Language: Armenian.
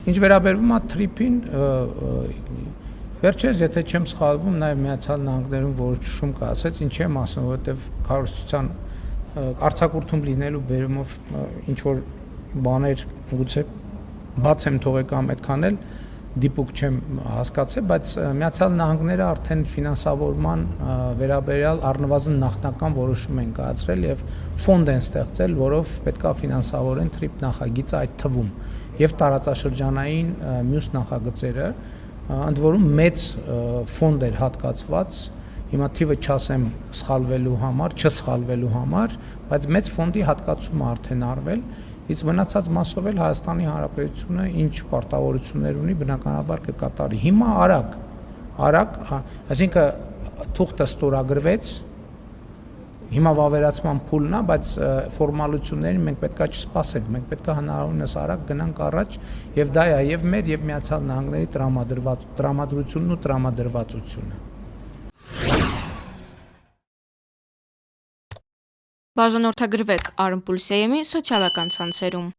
Ինչ վերաբերվում է թրիփին, վերջերս, եթե չեմ սխալվում, նաև Միացյալ Նահանգներում որոշում կայացեց, ինչի եմ ասում, որովհետև քարոզչության արձակուրդում լինելու բերումով ինչ որ բաներ գուցե բաց եմ թողել կամ այդքան էլ դիպուկ չեմ հասկացել, բայց Միացյալ Նահանգները արդեն ֆինանսավորման վերաբերյալ առնվազն նախնական որոշում են կայացրել եւ ֆոնդ են ստեղծել, որով պետքա ֆինանսավորեն թրիփ նախագիծը այդ թվում եւ տարածաշրջանային մյուս նախագծերը, ընդ որում մեծ ֆոնդ էր հատկացված, հիմա թիվը չասեմ սխալվելու համար, չսխալվելու համար, բայց մեծ ֆոնդի հատկացումը արդեն արվել, իսկ մնացած մասով էլ Հայաստանի Հանրապետությունը ինչ պարտավորություններ ունի, բնականաբար կկատարի։ Հիմա արագ, այսինքն թուղթը ստորագրվեց, հիմա վավերացման փուլն է, բայց ֆորմալություններին մենք պետքա չսպասենք, մենք պետքա հնարավորինս արագ գնանք առաջ եւ դա է եւ մեր եւ Միացյալ Նահանգների տրամադրությունն ու տրամադրվածությունը։ Բաժանորդագրվեք Արմպուլ Սեյեմի սոցիալական ցանցերում։